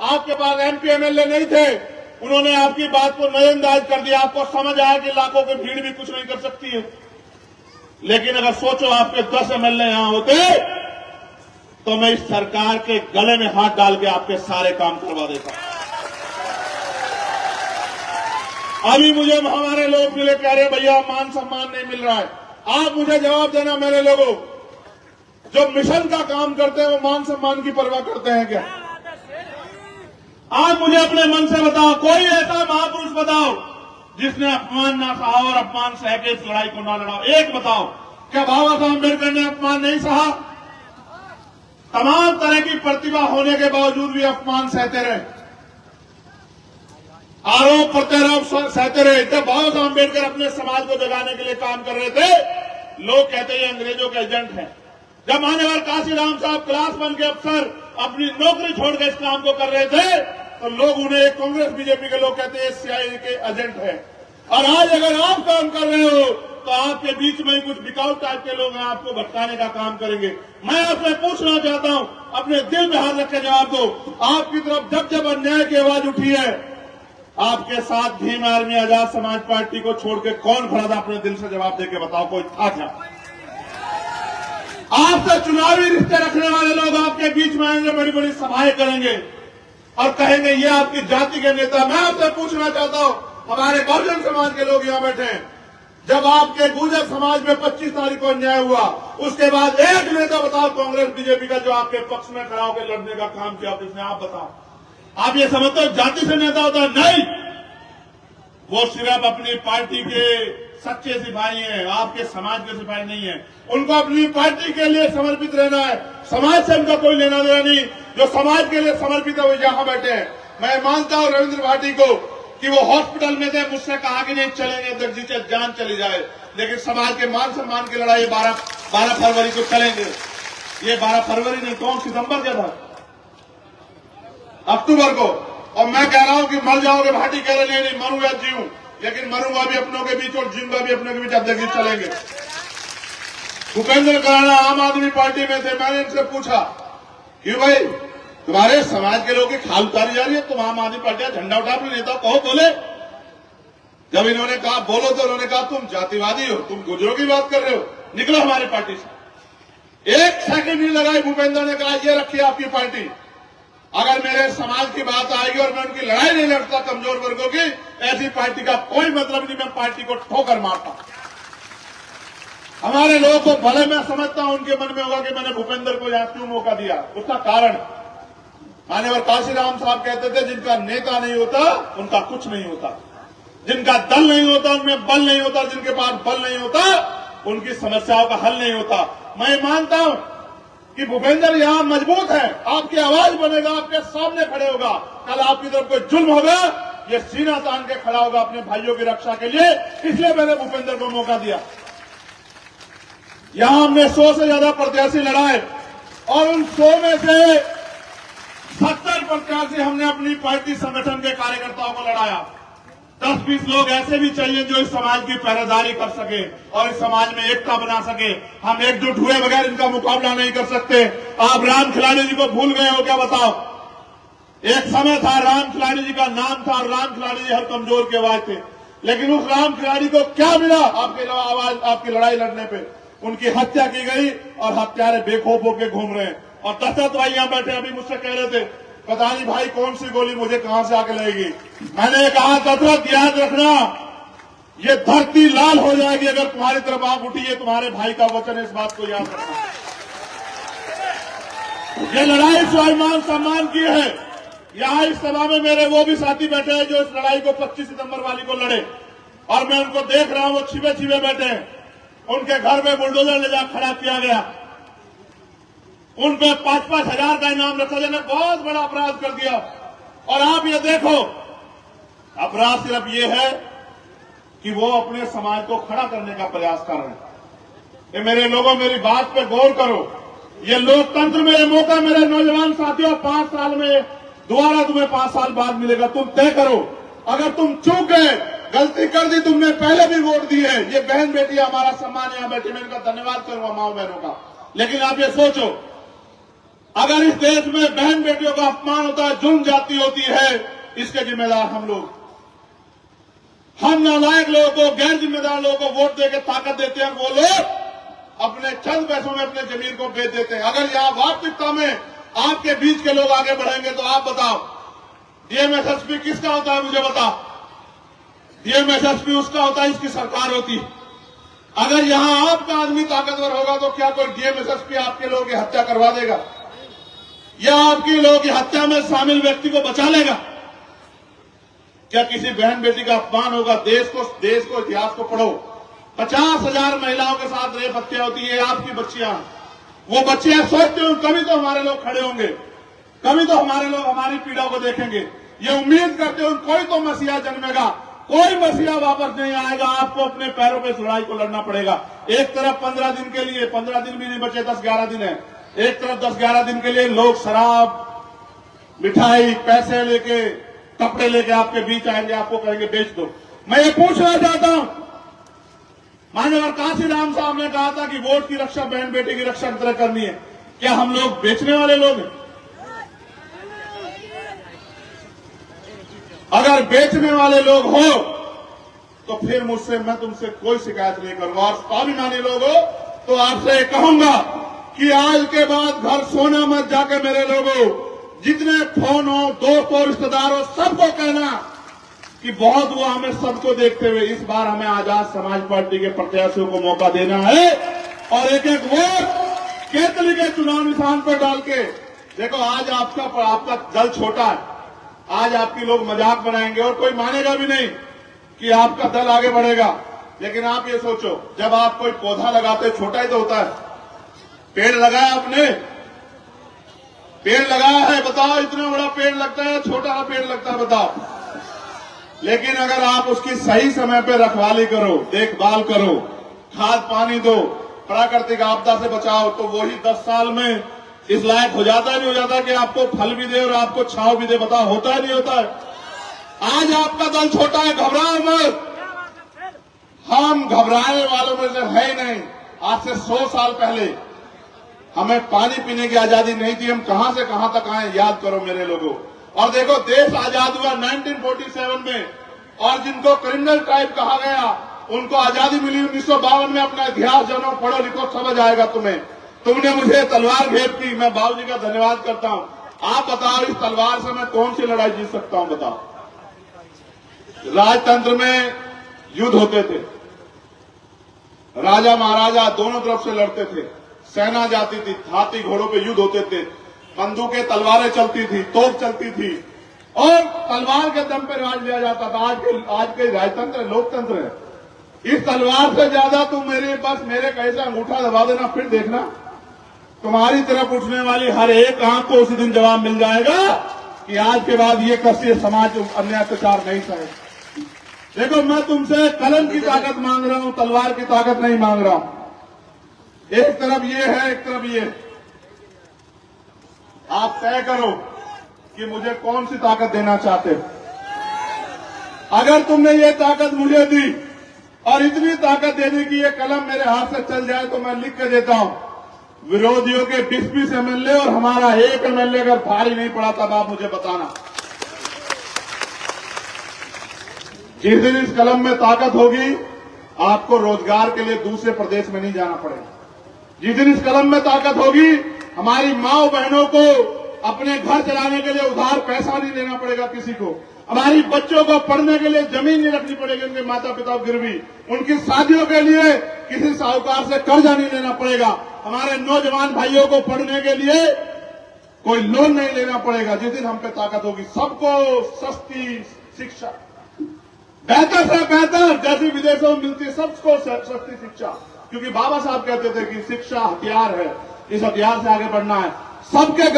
आपके पास MP MLA नहीं थे, उन्होंने आपकी बात को नजरअंदाज कर दिया। आपको समझ आया कि लाखों की भीड़ भी कुछ नहीं कर सकती है। लेकिन अगर सोचो आपके 10 एमएलए यहां होते तो मैं इस सरकार के गले में हाथ डाल के आपके सारे काम करवा देता। अभी मुझे हमारे लोग मिले, कह रहे भैया मान सम्मान नहीं मिल रहा है। आप मुझे जवाब देना, मेरे लोगों, जो मिशन का काम करते हैं वो मान सम्मान की परवाह करते हैं क्या? आप मुझे अपने मन से बताओ, कोई ऐसा महापुरुष बताओ जिसने अपमान ना सहा और अपमान सह के इस लड़ाई को ना लड़ा। एक बताओ, क्या बाबा साहब अम्बेडकर ने अपमान नहीं सहा? तमाम तरह की प्रतिभा होने के बावजूद भी अपमान सहते रहे, आरोप प्रत्यारोप सहते रहे। जब बाबा साहब अम्बेडकर अपने समाज को जगाने के लिए काम कर रहे थे, लोग कहते हैं अंग्रेजों के एजेंट हैं। जब मान्यवर काशीराम साहब क्लास 1 के अफसर अपनी नौकरी छोड़कर इस काम को कर रहे थे, तो लोग उन्हें, कांग्रेस बीजेपी के लोग कहते हैं सीआईए के एजेंट है। और आज अगर आप काम कर रहे हो तो आपके बीच में कुछ बिकाऊ टाइप के लोग हैं, आपको भटकाने का काम करेंगे। मैं आपसे पूछना चाहता हूं, अपने दिल में हाथ रख के जवाब दो। आपकी तरफ जब जब अन्याय की आवाज उठी है, आपके साथ भीम आर्मी आजाद समाज पार्टी को छोड़ के कौन खड़ा था? अपने दिल से जवाब देके बताओ, कोई था क्या? आपसे चुनावी रिश्ते रखने वाले लोग आपके बीच में आएंगे, बड़ी बड़ी सभाएं करेंगे और कहेंगे ये आपकी जाति के नेता। मैं आपसे पूछना चाहता हूं, हमारे बहुजन समाज के लोग यहां बैठे हैं, जब आपके गुर्जर समाज में 25 तारीख को अन्याय हुआ, उसके बाद एक नेता बताओ कांग्रेस बीजेपी का जो आपके पक्ष में खड़ा होकर लड़ने का काम किया किसने? आप बताओ। आप ये समझते हो जाति से नेता होता है? नहीं, वो सिर्फ अपनी पार्टी के सच्चे सिपाही हैं, आपके समाज के सिपाही नहीं है। उनको अपनी पार्टी के लिए समर्पित रहना है, समाज से उनका कोई लेना देना नहीं। जो समाज के लिए समर्पित है वो यहां बैठे हैं। मैं मानता हूं रविंद्र भाटी को कि वो हॉस्पिटल में थे, मुझसे कहा कि नहीं चलेंगे, जब जिसे जान चली जाए, लेकिन समाज के मान सम्मान की लड़ाई 12 फरवरी को चलेंगे। ये 12 फरवरी नहीं, कौन सितंबर का था? अक्टूबर को। और मैं कह रहा हूं कि मर जाओगे, भाटी कह रहे नहीं मरूं या जीऊं, लेकिन मरूंगा भी अपनों के बीच और जीऊंगा भी अपनों के बीच, अब देखिए चलेंगे। भूपेंद्र कराड़ा आम आदमी पार्टी में थे, मैंने इनसे पूछा क्यों भाई तुम्हारे समाज के लोगों की खाल उतारी जा रही है, तुम आम आदमी पार्टी का झंडा उठा अपने नेता कहो, बोले। जब इन्होंने कहा बोलो तो उन्होंने कहा तुम जातिवादी हो, तुम गुजरों की बात कर रहे हो, निकलो हमारी पार्टी से। एक सेकंड नहीं लगाई, भूपेंद्र ने कहा ये रखिए आपकी पार्टी, अगर मेरे समाज की बात आएगी और मैं उनकी लड़ाई नहीं लड़ता कमजोर वर्गों की, ऐसी पार्टी का कोई मतलब नहीं, मैं पार्टी को ठोकर मारता। हमारे लोगों को भले मैं समझता हूं उनके मन में होगा कि मैंने भूपेंद्र को यहां क्यों मौका दिया, उसका कारण मान्यवर काशीराम साहब कहते थे जिनका नेता नहीं होता उनका कुछ नहीं होता, जिनका दल नहीं होता उनमें बल नहीं होता, जिनके पास बल नहीं होता उनकी समस्याओं का हल नहीं होता। मैं मानता हूं कि भूपेंद्र यहां मजबूत है, आपकी आवाज बनेगा, आपके सामने खड़े होगा, कल आपकी तरफ कोई जुल्म होगा ये सीना तान के खड़ा होगा अपने भाइयों की रक्षा के लिए, इसलिए मैंने भूपेंद्र को मौका दिया। यहां हमने 100 से ज्यादा प्रत्याशी लड़ाए और उन 100 में से 70 प्रत्याशी हमने अपनी पार्टी संगठन के कार्यकर्ताओं को लड़ाया। 10-20 लोग ऐसे भी चाहिए जो इस समाज की पहरेदारी कर सके और इस समाज में एकता बना सके। हम एकजुट हुए बगैर इनका मुकाबला नहीं कर सकते। आप राम खिलाड़ी जी को भूल गए हो क्या? बताओ, एक समय था राम खिलाड़ी जी का नाम था और राम खिलाड़ी जी हर कमजोर के आवाज थे, लेकिन उस राम खिलाड़ी को क्या मिला? आपके आवाज, आपकी लड़ाई लड़ने पे उनकी हत्या की गई और हत्यारे बेखौफ होकर घूम रहे हैं। और दशरथ भाई यहां बैठे अभी मुझसे कह रहे थे पता नहीं भाई कौन सी गोली मुझे कहां से आके लगेगी। मैंने कहा दशरथ याद रखना, ये धरती लाल हो जाएगी अगर तुम्हारी तरफ आंख उठी। है तुम्हारे भाई का वचन है, इस बात को याद रखना। ये लड़ाई स्वाभिमान सम्मान की है। यहां इस सभा में मेरे वो भी साथी बैठे हैं जो इस लड़ाई को 25 सितंबर वाली को लड़े, और मैं उनको देख रहा हूं वो छिपे छिपे बैठे हैं। उनके घर में बुलडोजर ले जा खड़ा किया गया, उन पर 5-5 हजार का इनाम रखा गया, बहुत बड़ा अपराध कर दिया। और आप ये देखो, अपराध सिर्फ ये है कि वो अपने समाज को खड़ा करने का प्रयास कर रहे हैं। ये मेरे लोगों, मेरी बात पे गौर करो। ये लोकतंत्र में ये मौका मेरे नौजवान साथियों 5 साल में दोबारा तुम्हें 5 साल बाद मिलेगा। तुम तय करो, अगर तुम चूक गए, गलती कर दी, तुमने पहले भी वोट दी है। ये बहन बेटी हमारा सम्मान, यहां बैठी मैं इनका धन्यवाद करूंगा माओ बहनों का। लेकिन आप ये सोचो, अगर इस देश में बहन बेटियों का अपमान होता है, जुल्म जाती होती है, इसके जिम्मेदार हम लोग। हम नालायक लोगों को, गैर जिम्मेदार लोगों को वोट देकर ताकत देते हैं, वो लोग अपने चंद पैसों में अपने जमीन को बेच देते हैं। अगर यहां वास्तविकता में आपके बीच के लोग आगे बढ़ेंगे तो आप बताओ, डीएम-एसएसपी किसका होता है? मुझे बताओ। डीएम-एसएसपी उसका होता है, इसकी सरकार होती है। अगर यहां आपका आदमी ताकतवर होगा तो क्या कोई डीएम-एसएसपी आपके लोगों की हत्या करवा देगा, या आपके लोगों की हत्या में शामिल व्यक्ति को बचा लेगा? क्या किसी बहन बेटी का अपमान होगा? देश को इतिहास को पढ़ो, 50,000 महिलाओं के साथ रेप हत्या होती है। आपकी बच्चियां, वो बच्चियां सोचते हो कभी तो हमारे लोग खड़े होंगे, कभी तो हमारे लोग हमारी पीड़ा को देखेंगे। ये उम्मीद करते हो कोई तो मसीहा जन्मेगा, कोई मसीहा वापस नहीं आएगा। आपको अपने पैरों पे इस लड़ाई को लड़ना पड़ेगा। एक तरफ 15 दिन के लिए, 15 दिन भी नहीं बचे, 10-11 दिन है, एक तरफ 10-11 दिन के लिए लोग शराब, मिठाई, पैसे लेके, कपड़े लेके आपके बीच आएंगे, आपको कहेंगे बेच दो। मैं ये पूछना चाहता हूं, माननीय काशीराम साहब ने कहा था कि वोट की रक्षा बहन बेटी की रक्षा की तरह करनी है। क्या हम लोग बेचने वाले लोग हैं? अगर बेचने वाले लोग हो तो फिर मुझसे, मैं तुमसे कोई शिकायत नहीं करूंगा। और स्वाभिमानी लोग हो तो आपसे कहूंगा कि आज के बाद घर सोना मत जाके मेरे लोगों, जितने फोन हो, दोस्त हो, रिश्तेदार हो, सबको कहना कि बहुत हुआ हमें सबको देखते हुए, इस बार हमें आजाद समाज पार्टी के प्रत्याशियों को मौका देना है। और एक एक वोट केतली के चुनाव निशान पर डाल के देखो। आज आपका दल छोटा है, आज आपकी लोग मजाक बनाएंगे और कोई मानेगा भी नहीं कि आपका दल आगे बढ़ेगा। लेकिन आप ये सोचो, जब आप कोई पौधा लगाते, छोटा ही तो होता है। पेड़ लगाया आपने, पेड़ लगाया है, बताओ इतना बड़ा पेड़ लगता है, छोटा पेड़ लगता है, बताओ। लेकिन अगर आप उसकी सही समय पे रखवाली करो, देखभाल करो, खाद पानी दो, प्राकृतिक आपदा से बचाओ, तो वही 10 साल में इस लायक हो जाता है, नहीं हो जाता कि आपको फल भी दे और आपको छांव भी दे? बताओ, होता है नहीं होता है? आज आपका दल छोटा है, घबराओ मत। हम घबराने वालों में से है ही नहीं। आज से 100 साल पहले हमें पानी पीने की आजादी नहीं थी, हम कहां से कहां तक आए, याद करो मेरे लोगों। और देखो, देश आजाद हुआ 1947 में, और जिनको क्रिमिनल टाइप कहा गया उनको आजादी मिली 1952 में। अपना इतिहास जानो, पढ़ो लिखो, समझ आएगा तुम्हें। तुमने मुझे तलवार भेंट की, मैं बाबूजी का धन्यवाद करता हूं। आप बताओ, इस तलवार से मैं कौन सी लड़ाई जीत सकता हूं? बताओ। राजतंत्र में युद्ध होते थे, राजा महाराजा दोनों तरफ से लड़ते थे, सेना जाती थी, हाथी घोड़ों पे युद्ध होते थे, बंदूकें तलवारें चलती थी, तोप चलती थी, और तलवार के दम पर राज लिया जाता था। आज के राजतंत्र, लोकतंत्र है। इस तलवार से ज्यादा तुम मेरे कैसे अंगूठा दबा देना, फिर देखना तुम्हारी तरफ उठने वाली हर एक आंख को उसी दिन जवाब मिल जाएगा कि आज के बाद ये कष्टीय समाज अन्याय अत्याचार नहीं सहे। देखो, मैं तुमसे कलम की ताकत मांग रहा हूं, तलवार की ताकत नहीं मांग रहा हूं। एक तरफ ये है, एक तरफ ये। आप तय करो कि मुझे कौन सी ताकत देना चाहते हो। अगर तुमने ये ताकत मुझे दी और इतनी ताकत देने की ये कलम मेरे हाथ से चल जाए तो मैं लिख के देता हूं, विरोधियों के 20-20 एमएलए और हमारा एक एमएलए अगर भारी नहीं पड़ा तब आप मुझे बताना। जिस दिन इस कलम में ताकत होगी, आपको रोजगार के लिए दूसरे प्रदेश में नहीं जाना पड़ेगा। जिस दिन इस कलम में ताकत होगी, हमारी माओ बहनों को अपने घर चलाने के लिए उधार पैसा नहीं लेना पड़ेगा किसी को। हमारी बच्चों को पढ़ने के लिए जमीन नहीं रखनी पड़ेगी, उनके माता पिता गिरवी। उनकी शादियों के लिए किसी साहूकार से कर्जा नहीं लेना पड़ेगा। हमारे नौजवान भाइयों को पढ़ने के लिए कोई लोन नहीं लेना पड़ेगा। जिस दिन हम पे ताकत होगी, सबको सस्ती शिक्षा, बेहतर से बेहतर, जैसी विदेशों में मिलती है, सबको सस्ती शिक्षा। क्योंकि बाबा साहब कहते थे कि शिक्षा हथियार है, इस हथियार से आगे बढ़ना है। सबके